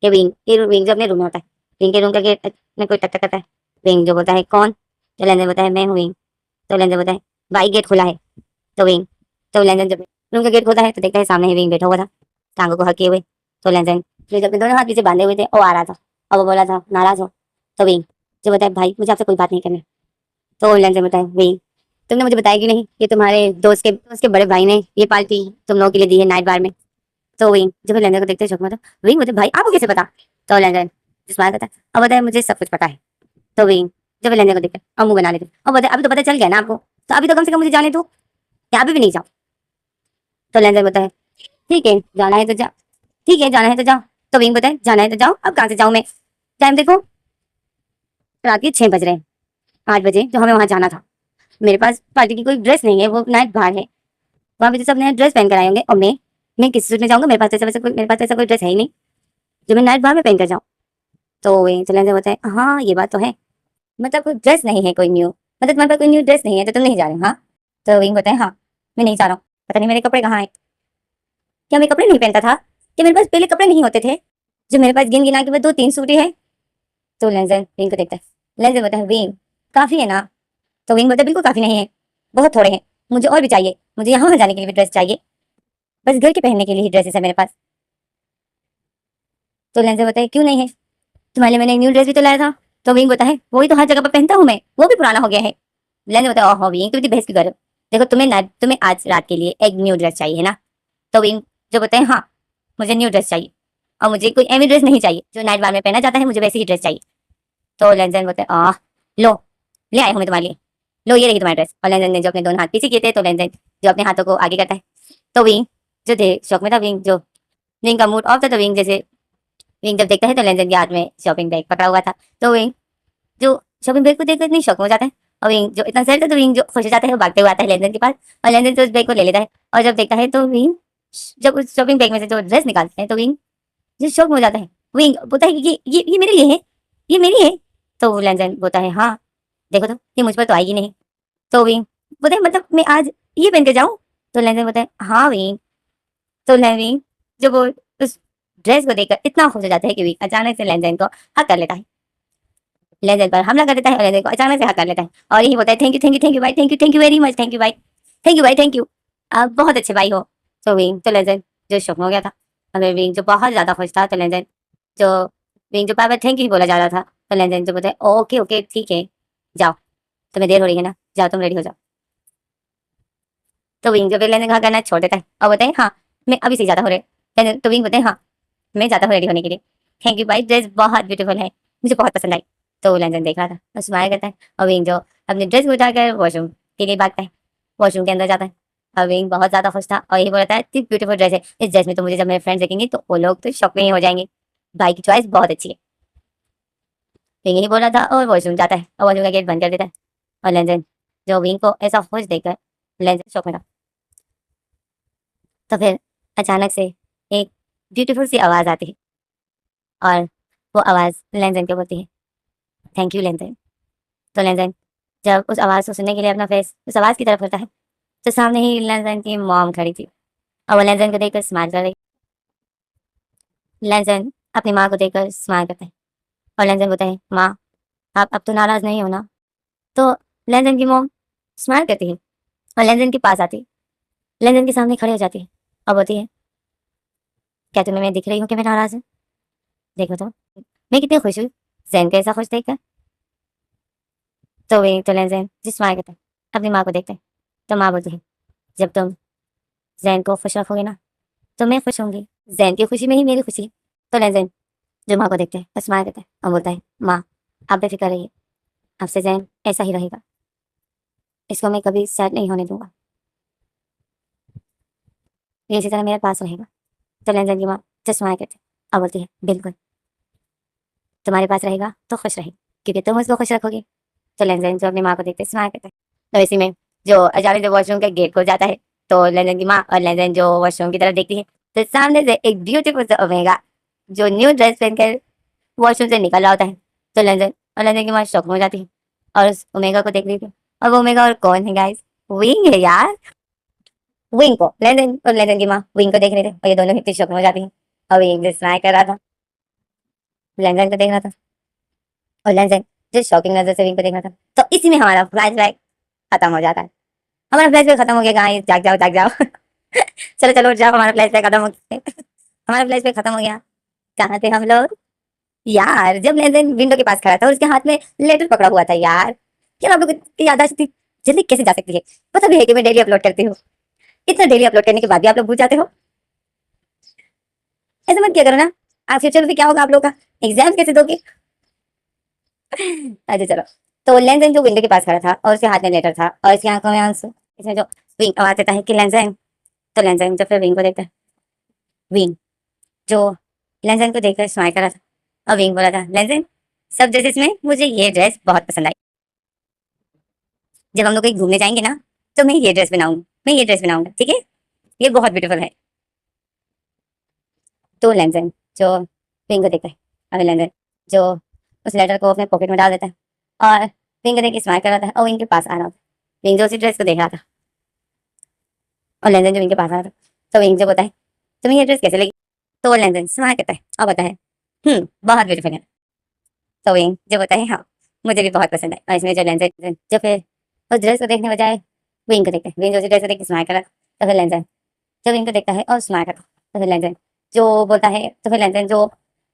कि विंग जो अपने रूम में होता है, विंग के रूम का गेट में कोई टक टक करता है। विंग जो बोलता है कौन। तो लेंजन बोलता है मैं हूँ विंग। तो लेंजन बोलता है भाई गेट खुला है। तो विंग, तो लेंजन जब रूम का गेट खोलता है तो देखता है सामने ही विंग बैठा हुआ था टांगों को हके हुए। तो लेंजन जो अपने दोनों हाथ पीछे बांधे हुए थे वो आ रहा था और वो बोला था नाराज हो। तो विंग जो बताए भाई मुझे आपसे कोई बात नहीं करनी। तो लेंजन बताए विंग तुमने मुझे बताया कि नहीं ये तुम्हारे दोस्त के बड़े भाई ने ये पार्टी तुम लोगों के लिए दी है नाइट बार में। तो विंग जब लेंजन को देखते चौंक में था, विंग मुझे भाई आपको कैसे पता। तो लेंजन स्माइल करता है और बताया मुझे सब कुछ पता है। तो विंग जब लेंजन को देखते और मुंह बना लेते और बताया अभी तो पता चल गया ना आपको, तो अभी तो कम से कम मुझे जाने दो, या अभी भी नहीं जाओ। तो लेंजन बताए ठीक है जाना है तो जाओ, ठीक है जाना है तो जाओ। तो विंग बताए जाना है तो जाओ, अब कहाँ से जाऊं मैं। टाइम देखो रात के 6 बज रहे हैं, 8 बजे जो हमें वहां जाना था। मेरे पास पार्टी की कोई ड्रेस नहीं है, वो नाइट बार है, वहां पे तो सब नए ड्रेस पहन कर आए होंगे और मैं किस सूट में जाऊंगा। मेरे पास ऐसा कोई ड्रेस है ही नहीं जो मैं नाइट बार में पहन कर जाऊँ। तो विंग तो लेंजन बताए हाँ ये बात तो है, मतलब कोई ड्रेस नहीं है कोई न्यू, मतलब तुम्हारे पास कोई न्यू ड्रेस नहीं है तो तुम नहीं जा रहे हो हाँ। तो विंग बताए हाँ मैं नहीं जा रहा हूँ, पता नहीं मेरे कपड़े कहाँ है, क्या मैं कपड़े नहीं पहनता था, क्या मेरे पास पहले कपड़े नहीं होते थे जो मेरे पास गिन गिना के बस 2-3 सूट ही है। तो लेंजन विंग को देखता है, लेंजन बोलता है विंग काफी है ना। तो विंग बोलता है बिल्कुल काफी नहीं है, बहुत थोड़े हैं, मुझे और भी चाहिए, मुझे यहाँ वहाँ जाने के लिए भी ड्रेस चाहिए, बस घर के पहनने के लिए ही ड्रेसेस है मेरे पास। तो लेंजन बोलता है क्यों नहीं है, तुम्हारे लिए मैंने एक न्यू ड्रेस भी तो लाया था। तो विंग बोलता है वही तो हर जगह पर पहनता हूँ मैं, वो भी पुराना हो गया है। लेंजन बोलता है ओहो विंग तुम इतनी बहस क्यों कर रहे हो, देखो तुम्हें आज रात के लिए एक न्यू ड्रेस चाहिए ना। तो विंग जो बोलते हैं हाँ मुझे न्यू ड्रेस चाहिए और मुझे कोई एमी ड्रेस नहीं चाहिए जो नाइट बार में पहना जाता है, मुझे वैसी ही ड्रेस चाहिए। तो लेंजन बोलते हैं लो ले आए हूँ मैं तुम्हारे लिए, लो ये रही तुम्हारी ड्रेस। और लेंजन ने जो अपने दोनों हाथ पीछे किए थे तो लेंजन जो अपने हाथों को आगे करता है। तो विंग जो थे शौक में था, विंग का मूड ऑफ था। तो विंग जब देखता है तो लेंजन के हाथ में शॉपिंग बैग पकड़ा हुआ था। तो विंग जो शॉपिंग बैग को देखकर इतनी शौक में हो जाता है और विंग जो इतना सैड था तो विंग जो खुश हो जाता है वो भागते हुए आता है लेंजन के पास और लेंजन तो उस बैग को ले लेता है। और जब देखता है तो विंग जब उस शॉपिंग बैग में से जो ड्रेस निकालते हैं तो विंग जो शौक में हो जाता है। विंग बोलता है कि ये मेरे लिए है, ये मेरी है। तो लेंजन बोलता है हाँ देखो तो ये मुझ पर तो आएगी नहीं। तो विंग बोलता है मतलब मैं आज ये पहन के जाऊं। तो लेंजन बोलता है हाँ विंग। तो विंग जब वो उस ड्रेस को देखकर इतना खुश हो जाता है कि विंग अचानक से लेंजन को हक कर लेता है, लेजर पर हमला कर देता है और लेजर को अचानक से हक कर लेता है और यही बोलता है थैंक यू भाई, thank you very much, thank you भाई, थैंक यू भाई, थैंक यू, आप बहुत अच्छे भाई हो। तो विंग तो लेजर जो शौक हो गया था, अगर विंग जो बहुत ज्यादा खुश था तो लेजर जो विंग जो बार बार थैंक यू बोला जा रहा था तो लेजर जो बोलते हैं ओके ओके ठीक है जाओ, तुम्हें देर हो रही है ना, जाओ तुम रेडी हो जाओ। तो विंग जो फिर लेजर कहा करना छोड़ देता है और बोलते हैं हाँ मैं अभी से ज्यादा हो रहे। तो विंग बोलते हैं हाँ मैं जाता हूँ रेडी होने के लिए, थैंक यू भाई ड्रेस बहुत ब्यूटीफुल है, मुझे बहुत पसंद आई। तो लेंजन देख रहा था और स्माइल करता है और विंग जो अपनी ड्रेस को उठाकर वॉशरूम के लिए भागता है, वॉशरूम के अंदर जाता है। और विंग बहुत ज्यादा खुश था और यही बोलता है इतनी ब्यूटीफुल ड्रेस है, इस ड्रेस में तो मुझे जब मेरे फ्रेंड्स देखेंगे तो वो लोग तो शॉक में ही हो जाएंगे, भाई की चॉइस बहुत अच्छी है। विंग यही बोल रहा था और वॉशरूम जाता है और वॉशरूम का गेट बंद कर देता है। और लेंजन जो विंग को ऐसा खुश देखकर लेंजन शॉक में था। तो फिर अचानक से एक ब्यूटीफुल सी आवाज आती है और वो आवाज लेंजन को बोलती है थैंक यू लेंजन। तो लेंजन जब उस आवाज को सुनने के लिए अपना फेस उस आवाज की तरफ करता है तो सामने ही लेंजन की मॉम खड़ी थी और वो लेंजन को देखकर स्माइल कर रही। लेंजन अपनी माँ को देखकर स्माइल करता है और लेंजन बोलता है माँ आप अब तो नाराज नहीं हो ना। तो लेंजन की मॉम स्माइल करती है और लेंजन के पास आती है, लेंजन के सामने खड़े हो जाती है और बोलती है क्या तुम्हें मैं दिख रही हूँ कि मैं नाराज हूँ, देखो तो मैं कितनी खुश हूँ जैन को ऐसा खुश देखकर। तो वे तो लेंजन जिस स्माइल करता है अपनी माँ को देखते हैं। तो माँ बोलती है जब तुम जैन को खुश रखोगे ना तो मैं खुश होंगी, जैन की खुशी में ही मेरी खुशी है। तो लेंजन जो माँ को देखते हैं और स्माइल करता है और बोलता है माँ आप बेफिक्र रहिए, आपसे जैन ऐसा ही रहेगा, इसको मैं कभी सैड नहीं होने दूंगा, ये इसी तरह मेरे पास रहेगा। तो लेंजन की माँ जो स्माइल करती है और बोलती है बिल्कुल। तुम्हारे पास रहेगा तो खुश रहेगी, क्योंकि तुम उसको खुश रखोगी। तो लेनदेन जो अपनी माँ को देखते स्माइल करता है। तो इसी में जो अचानक जो वॉशरूम का गेट खुल जाता है, तो लेनदेन की माँ और लेनदेन जो वॉशरूम की तरफ देखती है, तो सामने से एक ब्यूटीफुल सा ओमेगा जो न्यू ड्रेस पहनकर वॉशरूम से निकल रहा होता है। तो लेनदेन और लेनदेन की माँ शॉक में हो जाती है और उस ओमेगा को देख रही थी। और वो ओमेगा और कौन है गाइस? विंग है यार। विंग को लेनदेन और लेनदेन की माँ विंग को देख रहे थे और ये दोनों इतनी शॉक में हो जाती है। और विंग जो स्माइल कर रहा था, लेनदेन को देख रहा था, और लेनदेन जो शॉकिंग नजर से विंग को देख रहा था। तो इसी में हमारा फ्लैशबैक खत्म हो जाता है। हमारा फ्लैशबैक खत्म हो गया गाइस, जाग जाओ जाग जाओ। चलो चलो उठ जाओ, हमारा फ्लैशबैक खत्म हो गया। हमारा फ्लैशबैक खत्म हो गया। कहाँ थे हम लोग? यार जब लेनदेन विंडो के पास खड़ा था और उसके हाथ में लेटर पकड़ा हुआ था। यार यार आप लोग की याददाश्त इतनी जल्दी कैसे जा सकती है? पता भी है कि मैं डेली अपलोड करती हूँ। इतना डेली अपलोड करने के बाद भी आप लोग भूल जाते हो। ऐसा मत किया करो ना। आप फ्यूचर में फिर क्या होगा आप लोग का? एग्जाम कैसे दोगे? अच्छा चलो। तो लेनदेन जो विंडो के पास खड़ा था और उसके हाथ में लेटर था और इसकी आंखों में आंसू, इसमें जो विंग आवाज देता है कि लेनदेन। तो लेनदेन जब फिर विंग को देखता है, विंग जो लेनदेन को देखकर स्माइल कर रहा था, और विंग बोला था, लेनदेन सब ड्रेसेस में मुझे ये ड्रेस बहुत पसंद आई। जब हम लोग कहीं घूमने जाएंगे ना, तो मैं ये ड्रेस बनाऊंगा, मैं ये ड्रेस बनाऊंगा, ठीक है? ये बहुत ब्यूटीफुल है। तो लेंजन जो पिंक को देखता है, अभी लेंजन जो उस लेटर को अपने पॉकेट में डाल देता है और पिंक को देख के स्माइल कर रहा था और विंग के पास आ रहा था। विंग जो उसी ड्रेस को देख रहा था और लेंजन जो विंग के पास आ रहा था। तो विंग जो बोलता है, तुम्हें ये ड्रेस कैसे लगी? तो वो लेंजन स्माइल करता है और बताता है, बहुत ब्यूटीफुल है। तो विंग जो बोलता है, हाँ मुझे भी बहुत पसंद है। और इसमें जो लेंजन जो फिर उस ड्रेस को देखने बजाय विंग को देखते हैं, विंग जो उसी ड्रेस को देख के स्माइल कर रहा था। तो फिर लेंजन जब विंग को देखता है और स्माइल करता है, तो फिर लेंजन जो बोलता है, तो फिर लेंजन जो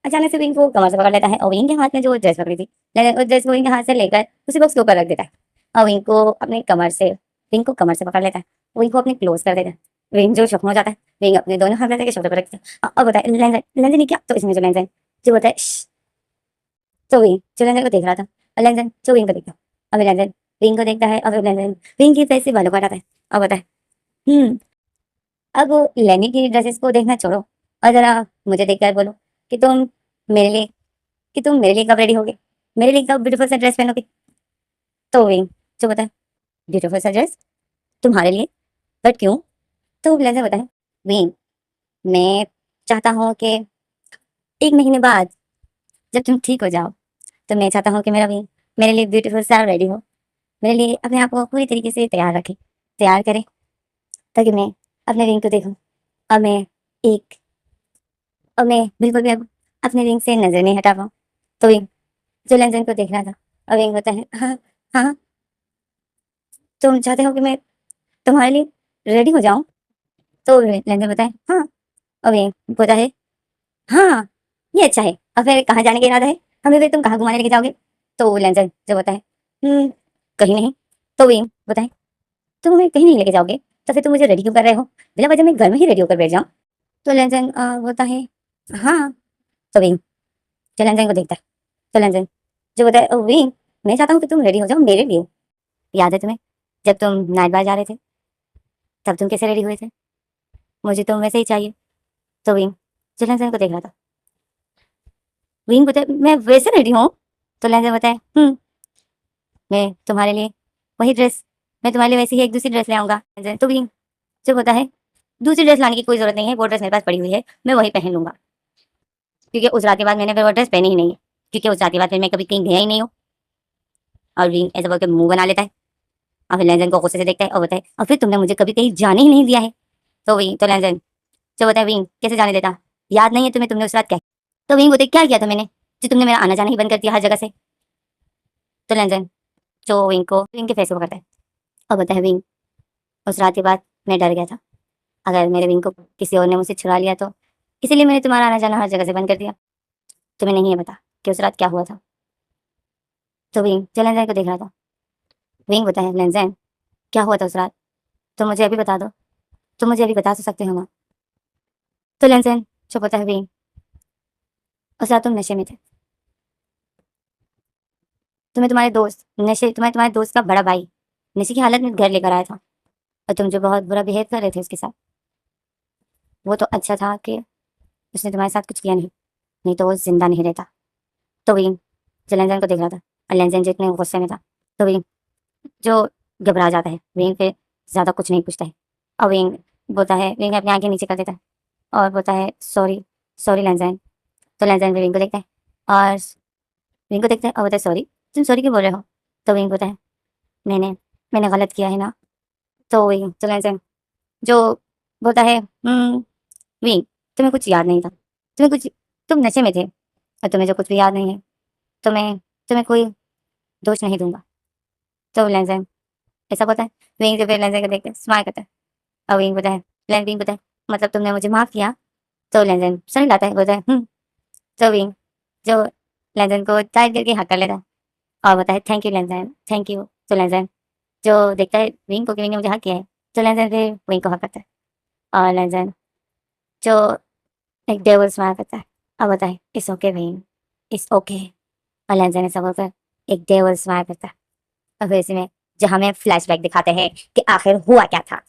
अचानक से विंग को कमर से पकड़ लेता है और विंग के हाथ में जो ड्रेस पकड़ी थी, लेंजन उस ड्रेस को विंग के हाथ से लेकर उसी बॉक्स के ऊपर रख देता है और विंग को कमर से पकड़ लेता है, विंग को अपने क्लोज कर देता है। विंग जो शौक हो जाता है, विंग अपने दोनों हाथ लेकर शोल्डर पर रखता है और बताए, लेंजन लेंजन ने क्या? तो इसमें जो लेंजन जो बताए, तो विंग जो लेंजन को देख रहा था और लेंजन जो विंग को देखता है, अब लेंजन विंग को देखता है और लेंजन विंग की पैसे बालों को हटाता है और बताए, हम्म अब लेनी की ड्रेसेस को देखना छोड़ो और जरा मुझे देखकर बोलो कि मेरे लिए तुम मेरे लिए कब रेडी होगे, मेरे लिए कब ब्यूटीफुल सा ड्रेस पहनोगे? तो विंग जो बताए, ब्यूटीफुल सा ड्रेस तुम्हारे लिए, बट क्यों? तो ब्लेजर बताए, विंग मैं चाहता हूँ कि 1 महीने बाद जब तुम ठीक हो जाओ, तो मैं चाहता हूँ कि मेरा विंग मेरे लिए ब्यूटीफुल सा रेडी हो, मेरे लिए अपने आप को पूरी तरीके से तैयार करे, ताकि मैं अपने विंग को देखूं और एक मैं बिल्कुल भी अब अपने विंग से नजर नहीं हटा पाऊँ। तो विंग जो लेंजन को देख रहा था और विंग होता है, हाँ हाँ तुम चाहते हो कि मैं तुम्हारे लिए रेडी हो जाऊं? तो लेंजन बताए, हाँ। और विंग बोलता है, हाँ ये अच्छा है, और फिर कहाँ जाने का इरादा है? हमें फिर तुम कहाँ घुमाने लेके जाओगे? तो लेंजन जो बताए, कहीं नहीं। तो विंग बताए, तुम हमें कहीं नहीं लेके जाओगे, तो फिर तुम मुझे रेडी क्यों कर रहे हो? बिना वजह मैं घर में ही रेडी होकर बैठ जाऊं? तो लेंजन बोलता है, हाँ। तो विंग जो लेंजन को देखता है, तो लेंजन जो बताए, विंग मैं चाहता हूँ कि तुम रेडी हो जाओ मेरे लिए। याद है तुम्हें जब तुम नाइट बार जा रहे थे, तब तुम कैसे रेडी हुए थे? मुझे तुम वैसे ही चाहिए। तो विंग जो लेंजन को देख रहा था, विंग बताए, मैं वैसे रेडी हूँ? तो लेंजन बताए, मैं तुम्हारे लिए वही ड्रेस मैं तुम्हारे लिए वैसे ही एक दूसरी ड्रेस ले आऊंगा। लेंजन तो विंग जो होता है, दूसरी ड्रेस लाने की कोई जरूरत नहीं है, वो ड्रेस मेरे पास पड़ी हुई है, मैं वही पहन लूंगा, क्योंकि उस रात के बाद मैंने फिर वो ड्रेस पहनी ही नहीं है, क्योंकि उस रात के बाद फिर मैं कभी कहीं गया ही नहीं हूँ। और विंग ऐसा बोल के मुंह बना लेता है और फिर लेंजन को गुस्से से देखता है और बताए, और फिर तुमने मुझे कभी कहीं जाने ही नहीं दिया है। तो लेंजन जो बताए, विंग कैसे जाने देता? याद नहीं है तुम्हें तुमने उस रात क्या? तो विंग बोलते, क्या किया था मैंने जो तुमने मेरा आना जाना ही बंद कर दिया हर जगह से? तो लेंजन जो विंग के फेस को पकड़ता है और बताता है, विंग उस रात के बाद मैं डर गया था, अगर मेरे विंग को किसी और ने मुझसे छुड़ा लिया तो, इसीलिए मैंने तुम्हारा आना जाना हर जगह से बंद कर दिया। तुम्हें नहीं है पता कि उस रात क्या हुआ था? तो विंग जो लेंजन को देख रहा था, विंग बताया, लेंजन क्या हुआ था उस रात? तो मुझे अभी बता दो, तुम मुझे अभी बता तो सकते हो ना? तो लेंजन चुप होता है, विंग उस रात तुम नशे में थे, तुम्हें तुम्हारे दोस्त का बड़ा भाई नशे की हालत में घर लेकर आया था और तुम जो बहुत बुरा बिहेव कर रहे थे उसके साथ, वो तो अच्छा था कि उसने तुम्हारे साथ कुछ किया नहीं, नहीं तो वो जिंदा नहीं रहता। तो विंग जो लेंजन को देख रहा था और लेंजन जितने गुस्से में था, तो विंग जो घबरा जाता है, विंग फिर ज़्यादा कुछ नहीं पूछता है और विंग बोलता है, विंग अपनी आंखें नीचे कर देता है और बोलता है सॉरी, सॉरी लेंजन। तो लेंजन फिर विंग को देखता है और विंग को देखता है और बोलता है सॉरी, तुम सॉरी क्यों बोल रहे हो? तो विंग बोलता है मैंने मैंने गलत किया है ना। तो विंग तो लेंजन जो बोलता है विंग तुम्हें कुछ याद नहीं था, तुम्हें कुछ तुम नशे में थे और तुम्हें जो कुछ भी याद नहीं है तो मैं तुम्हें कोई दोष नहीं दूंगा। तो लेंजन ऐसा बोलता है, विंग जो फिर लेंजन को देखते स्माइल करता है और विंग बोलता है, विंग बोलता है मतलब तुमने मुझे माफ किया? तो लेंजन सही लाता है, बोलता है तो विंग जो लेंजन को टाइट करके हक कर लेता है और बोलता है थैंक यू लेंजन, थैंक यू। तो लेंजन जो देखता है विंग को कि विंग ने मुझे हक किया है, तो लेंजन फिर विंग को हक करता है और लेंजन जो एक डेविल स्माइल करता है और बोलता है it's okay wing, it's okay. और लेंजन ऐसा बोलकर एक डेविल स्माइल करता है और फिर इसी में जो हमें फ्लैशबैक दिखाते हैं कि आखिर हुआ क्या था।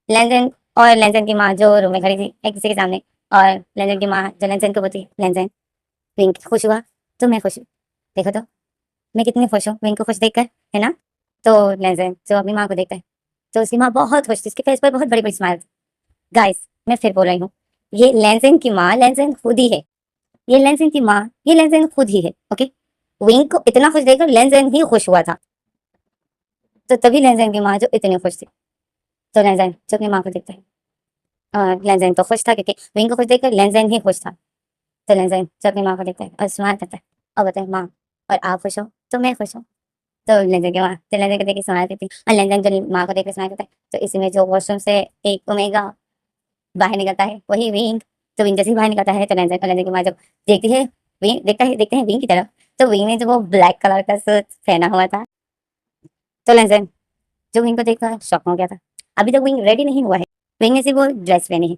लेंजन और लेंजन की माँ जो रूम में खड़ी थी एक किसी के सामने, और लेंजन की माँ जो लेंजन को बोलती लेंजन विंग खुश हुआ तो मैं खुश हूँ, देखो तो मैं कितनी खुश हूँ विंग को खुश देखकर, है ना। तो लेंजन जो अपनी माँ को देखता है तो उसकी माँ बहुत खुश थी, उसके फेस पर बहुत बड़ी बड़ी स्माइल। गाइस मैं फिर बोल रही हूँ, ये लेंजन की माँ लेंजन खुद ही है, ये लेंजन की माँ ये लेंजन खुद ही है। ओके, विंग को इतना खुश देखकर लेंजन ही खुश हुआ था, तो तभी लेंजन की माँ जो इतनी खुश थी। तो लेंजन जो अपनी माँ को देखता है और लेंजन तो खुश था क्योंकि विंग को खुश देखकर लेंजन ही खुश था। तो लेंजन जो अपनी माँ को देखता है और स्माइल करता है और बताए माँ और आप खुश हो तो मैं खुश हूँ। तो लेंजन की माँ तो लेंजन को देख के स्माइल करती है और लेंजन जो माँ को देख के स्माइल करता है, तो इसी में जो वॉशरूम से एक ओमेगा बाहर निकलता है वही विंग। तो विंग जैसे ही बाहर निकलता है तो लेंजन की माँ जब देखती है विंग देखते हैं विंग की तरफ, तो विंग ने जो वो ब्लैक कलर का सूट पहना हुआ था। तो लेंजन जो विंग को देखकर शॉक हो गया था, अभी तक विंग रेडी नहीं हुआ है, विंग ने सिर्फ वो ड्रेस पहनी है